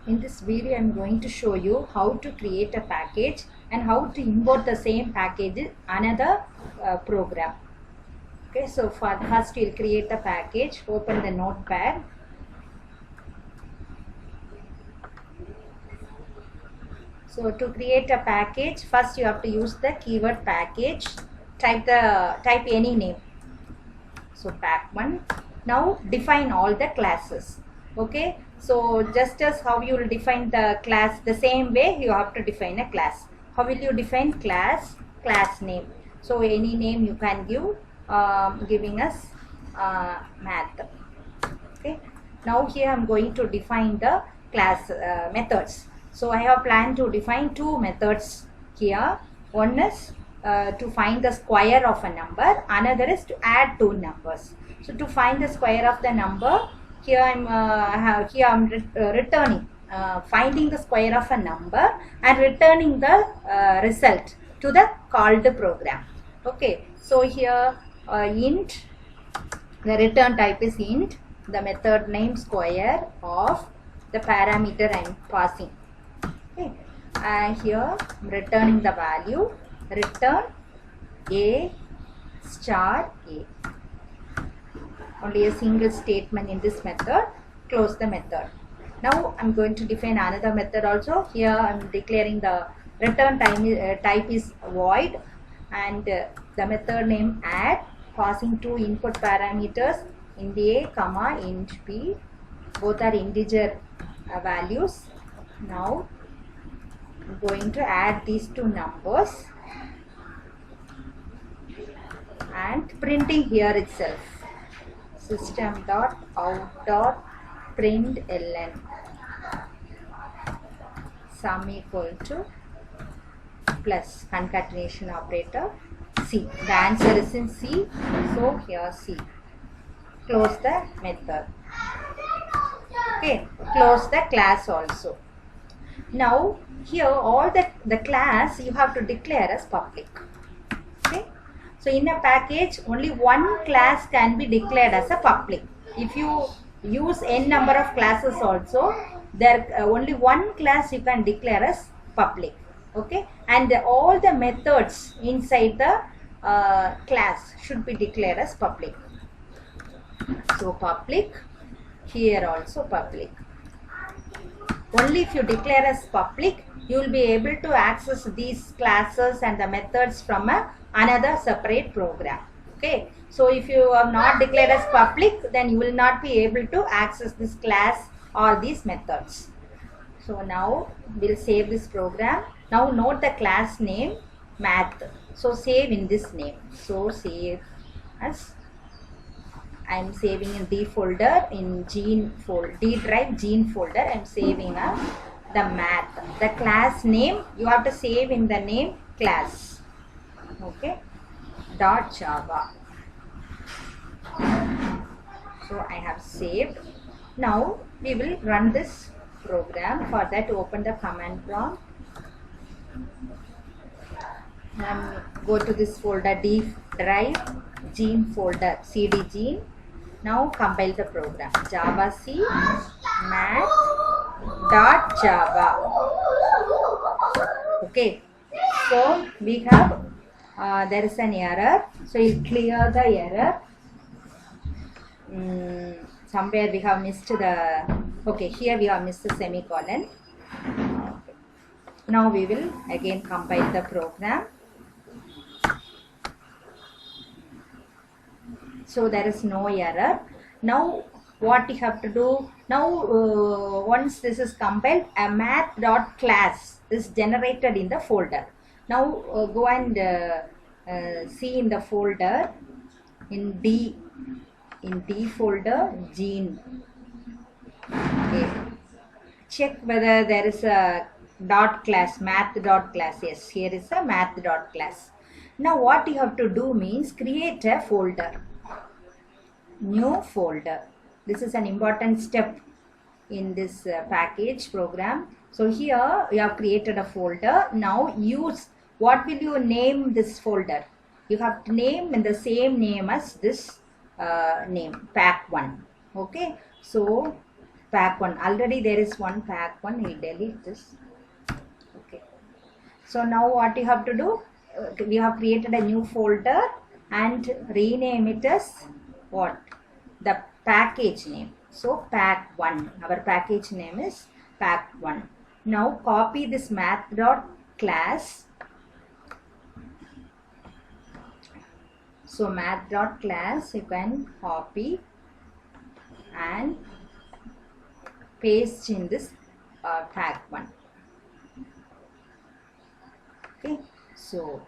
In this video, I am going to show you how to create a package and how to import the same package in another program. Okay, so first we'll create the package. Open the notepad. So to create a package, first you have to use the keyword package. Type any name. So pack1. Now define all the classes. Okay, so just as how you will define the class, the same way you have to define a class. How will you define class? Class name. So any name you can give, giving us math. Okay, now here I am going to define the class methods. So I have planned to define two methods here. One is to find the square of a number, another is to add two numbers. So to find the square of the number, here I'm returning, finding the square of a number and returning the result to the called program. Okay, so here int, the return type is int, the method name square of the parameter I am passing. Okay, and here I'm returning the value, return a star a. Only a single statement in this method. Close the method. Now I'm going to define another method also. Here I'm declaring the return type is void, and the method name add, passing two input parameters, int a comma int b. Both are integer values. Now I'm going to add these two numbers and printing here itself. System.out.println sum equal to plus concatenation operator C. The answer is in C, so here C. Close the method. Okay, close the class also. Now here all the class you have to declare as public. Okay, so in a package only one class can be declared as a public. If you use n number of classes also, there only one class you can declare as public. Okay, and all the methods inside the class should be declared as public. So public, here also public. Only if you declare as public, you will be able to access these classes and the methods from another separate program. Okay, so if you have not declared as public, then you will not be able to access this class or these methods. So now we'll save this program. Now note the class name math. So save in this name. So save as, I'm saving in D folder, in gene folder, D drive gene folder. I'm saving the math. The class name you have to save in the name class. Okay, .java. So I have saved. Now we will run this program. For that, open the command prompt. Go to this folder D drive gene folder, cd gene. Now compile the program. Java C math.java. Okay, so we have there is an error, so you clear the error. Somewhere we have missed the, okay, here we have missed the semicolon. Okay. Now we will again compile the program. So there is no error. Now what you have to do, now once this is compiled, a math.class is generated in the folder. Now go and see in the folder, in D folder gene. Okay. Check whether there is a dot class, math.class. Yes, here is a math.class. Now what you have to do means create a folder. New folder. This is an important step in this package program. So here you have created a folder. Now use, what will you name this folder? You have to name in the same name as this name, pack1. Okay, so pack1. Already there is one pack1. We'll delete this. Okay. So now what you have to do? We have created a new folder and rename it as what? The package name. So pack1. Our package name is pack1. Now copy this math.class. So math.class you can copy and paste in this pack1. Okay, so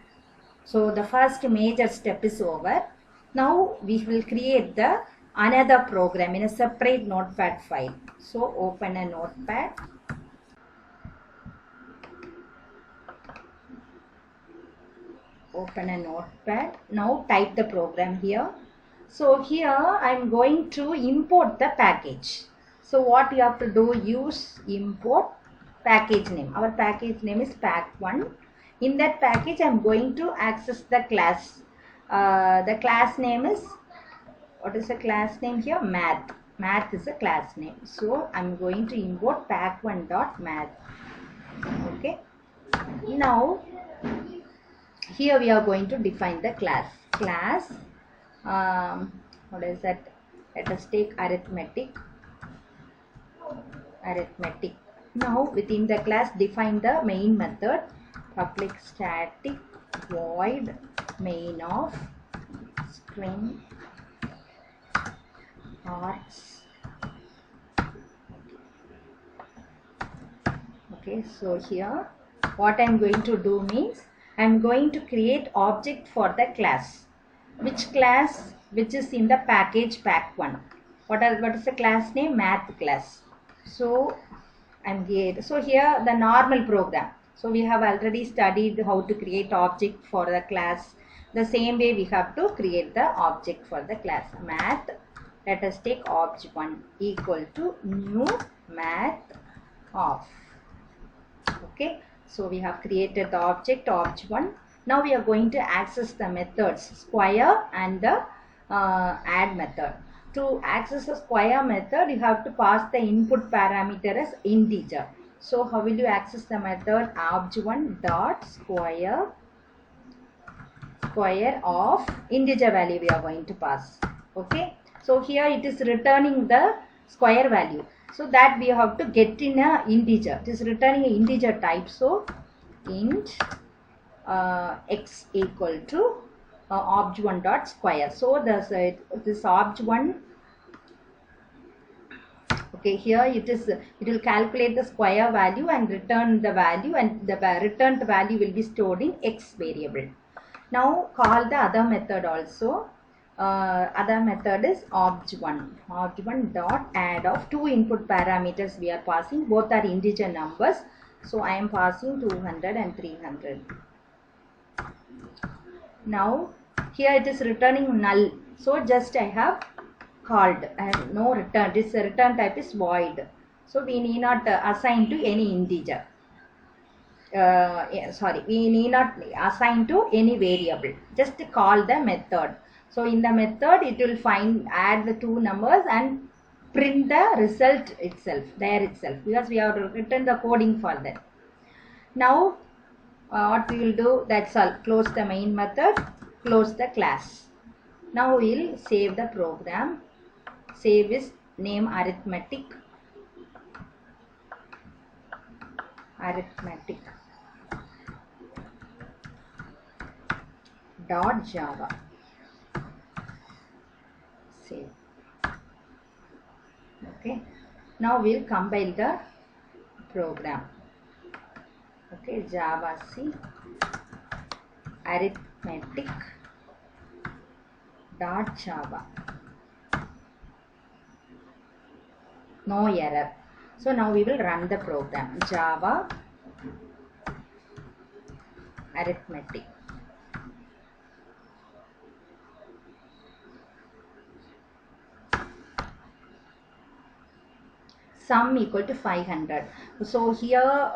the first major step is over. Now we will create the another program in a separate notepad file. So open a notepad. Open a notepad. Now type the program here. So here I am going to import the package. So what you have to do, use import package name. Our package name is pack1. In that package I am going to access the class. The class name is, what is the class name here? Math. Math is a class name. So I am going to import pack1.math. Okay. Now here we are going to define the class. Class, what is that? Let us take arithmetic. Arithmetic. Now within the class define the main method. Public static void main of string args. Okay, so here what I am going to do means I am going to create object for the class. Which class? Which is in the package pack1. What is the class name? Math class. So here the normal program. So we have already studied how to create object for the class. The same way we have to create the object for the class. Math. Let us take obj1 equal to new math of. Okay. So we have created the object obj1. Now we are going to access the methods square and the add method. To access the square method, you have to pass the input parameter as integer. So how will you access the method? Obj1 dot square of integer value we are going to pass. Okay. So here it is returning the square value. So that we have to get in a integer. It is returning an integer type. So int x equal to obj1 dot square. So this obj1. Okay, here it will calculate the square value and return the value, and the returned value will be stored in x variable. Now call the other method also. Other method is obj1 dot add of two input parameters we are passing. Both are integer numbers. So I am passing 200 and 300. Now here it is returning null. So just I have called and no return. This return type is void. So we need not assign to any integer. We need not assign to any variable. Just call the method. So in the method it will add the two numbers and print the result itself, there itself, because we have written the coding for that. Now what we will do, that's all. Close the main method, close the class. Now we will save the program. Save is name arithmetic. .java. Save. Okay. Now we will compile the program. Okay, Java C arithmetic .java. No error. So now we will run the program. Java arithmetic. Sum equal to 500. So here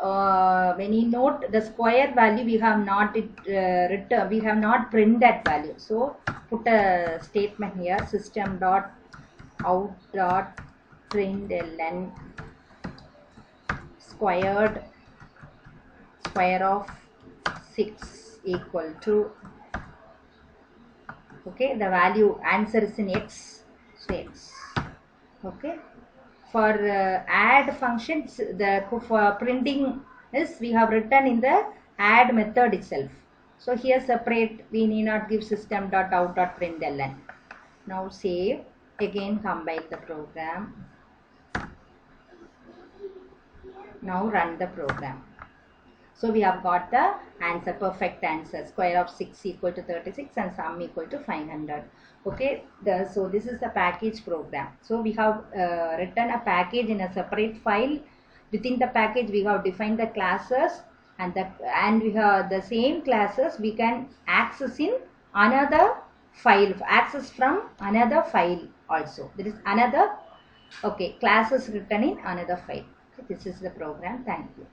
when you note the square value, we have not return, we have not print that value. So put a statement here, system dot out dot println square of 6 equal to, okay, the value answer is in x, so x. Okay, for add functions, the for printing is we have written in the add method itself. So here separate, we need not give system.out.println. Now save, again compile the program. Now run the program. So we have got the answer, perfect answer. Square of 6 equal to 36 and sum equal to 500. Okay, so this is the package program. So we have written a package in a separate file. Within the package we have defined the classes, and we have the same classes we can access in another file, access from another file also. There is another, okay, classes written in another file. Okay, this is the program. Thank you.